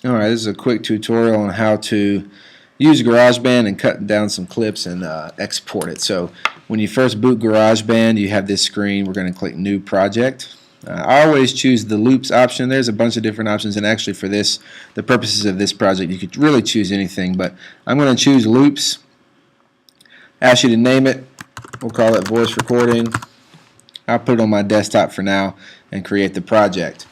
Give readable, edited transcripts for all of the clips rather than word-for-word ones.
Alright, this is a quick tutorial on how to use GarageBand and cut down some clips and export it. So when you first boot GarageBand, you have this screen. We're going to click New Project. I always choose the loops option. There's a bunch of different options, and actually for this, the purposes of this project, you could really choose anything, but I'm going to choose loops. Ask you to name it. We'll call it voice recording. I'll put it on my desktop for now and create the project.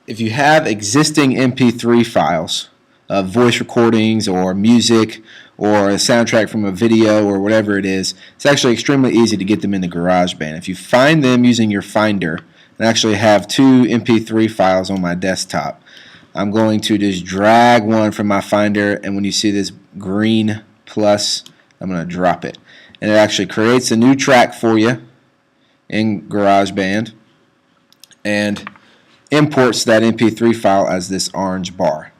If you have existing MP3 files of voice recordings or music or a soundtrack from a video or whatever it is, it's actually extremely easy to get them into GarageBand. If you find them using your Finder, and actually have two MP3 files on my desktop, I'm going to just drag one from my Finder, and when you see this green plus, I'm going to drop it. And it actually creates a new track for you in GarageBand and imports that MP3 file as this orange bar.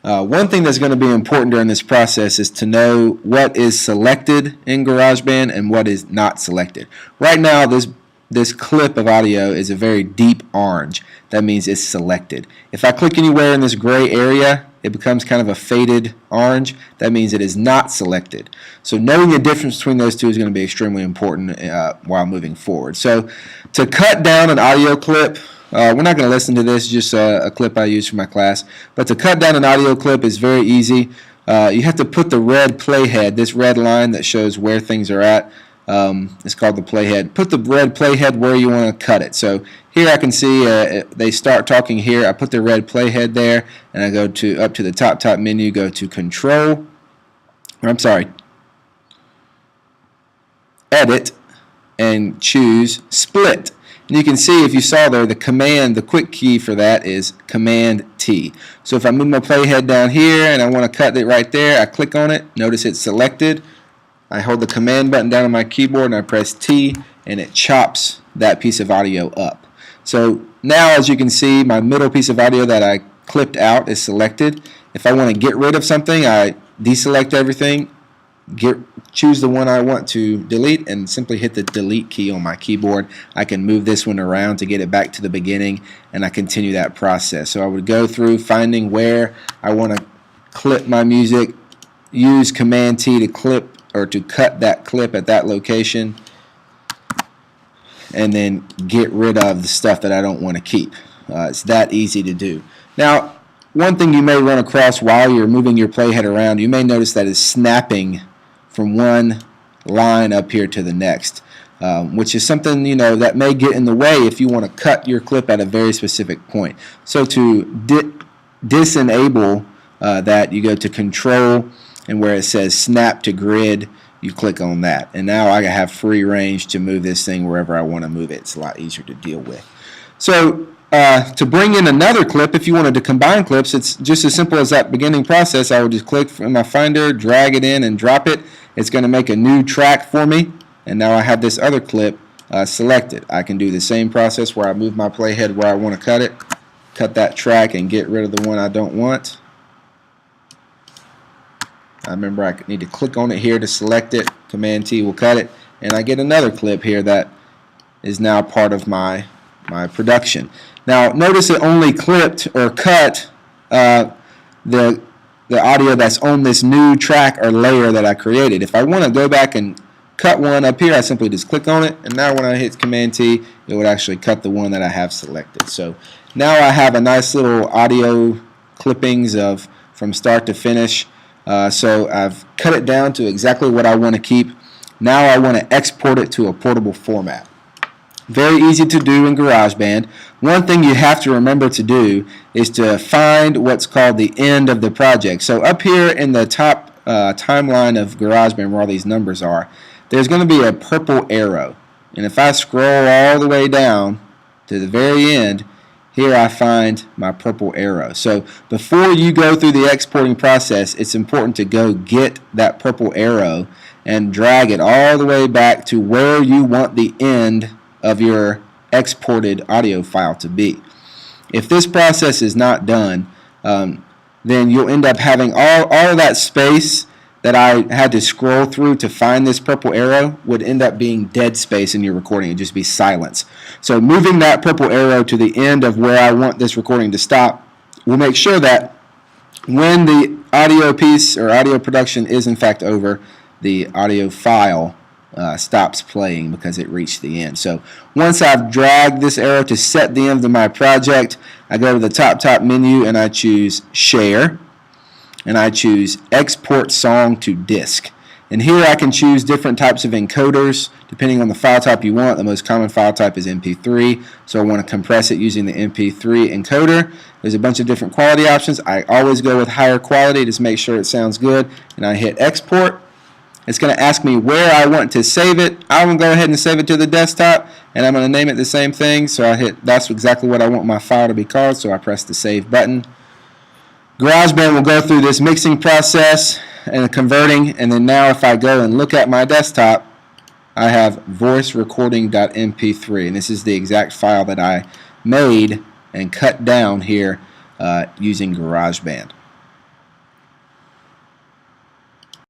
One thing that's going to be important during this process is to know what is selected in GarageBand and what is not selected. Right now, this clip of audio is a very deep orange. That means it's selected. If I click anywhere in this gray area, it becomes kind of a faded orange. That means it is not selected. So knowing the difference between those two is going to be extremely important while moving forward. So to cut down an audio clip, we're not going to listen to this, just a clip I use for my class. But to cut down an audio clip is very easy. You have to put the red playhead, this red line that shows where things are at. It's called the playhead. Put the red playhead where you want to cut it. So here I can see they start talking here. I put the red playhead there, and I go up to the top menu, go to Control. Edit, and choose Split. And you can see, if you saw there, the quick key for that is Command T. So if I move my playhead down here and I want to cut it right there, I click on it. Notice it's selected. I hold the command button down on my keyboard and I press T, and it chops that piece of audio up. So now, as you can see, my middle piece of audio that I clipped out is selected. If I want to get rid of something, I deselect everything, choose the one I want to delete, and simply hit the delete key on my keyboard. I can move this one around to get it back to the beginning, and I continue that process. So I would go through finding where I want to clip my music, use Command T to clip or to cut that clip at that location, and then get rid of the stuff that I don't want to keep. It's that easy to do. Now, one thing you may run across while you're moving your playhead around, you may notice that it's snapping from one line up here to the next, which is something that may get in the way if you want to cut your clip at a very specific point. So to disenable that, you go to Control, and where it says Snap to Grid, you click on that, and now I have free range to move this thing wherever I want to move it. It's a lot easier to deal with. So to bring in another clip, if you wanted to combine clips, it's just as simple as that beginning process. I would just click in my Finder, drag it in, and drop it. It's going to make a new track for me, and now I have this other clip selected. I can do the same process where I move my playhead where I want to cut it, cut that track, and get rid of the one I don't want. I remember I need to click on it here to select it. Command T will cut it, and I get another clip here that is now part of my production. Now notice it only clipped or cut the audio that's on this new track or layer that I created. If I want to go back and cut one up here, I simply just click on it, and now when I hit Command T, it would actually cut the one that I have selected. So now I have a nice little audio clippings from start to finish. So I've cut it down to exactly what I want to keep. Now I want to export it to a portable format. Very easy to do in GarageBand. One thing you have to remember to do is to find what's called the end of the project. So up here in the top timeline of GarageBand, where all these numbers are, there's going to be a purple arrow. And if I scroll all the way down to the very end, here I find my purple arrow. So before you go through the exporting process, it's important to go get that purple arrow and drag it all the way back to where you want the end of your exported audio file to be. If this process is not done, then you'll end up having all of that space that I had to scroll through to find this purple arrow would end up being dead space in your recording. It'd just be silence. So moving that purple arrow to the end of where I want this recording to stop will make sure that when the audio piece or audio production is in fact over, the audio file stops playing because it reached the end. So once I've dragged this arrow to set the end of my project, I go to the top menu and I choose Share, and I choose Export Song to Disk. And here I can choose different types of encoders depending on the file type you want. The most common file type is MP3, so I want to compress it using the MP3 encoder. There's a bunch of different quality options. I always go with higher quality to make sure it sounds good, and I hit Export. It's going to ask me where I want to save it. I'm going to go ahead and save it to the desktop, and I'm going to name it the same thing. So I hit, that's exactly what I want my file to be called, so I press the Save button. GarageBand will go through this mixing process and converting, and then now if I go and look at my desktop, I have voicerecording.mp3, and this is the exact file that I made and cut down here using GarageBand.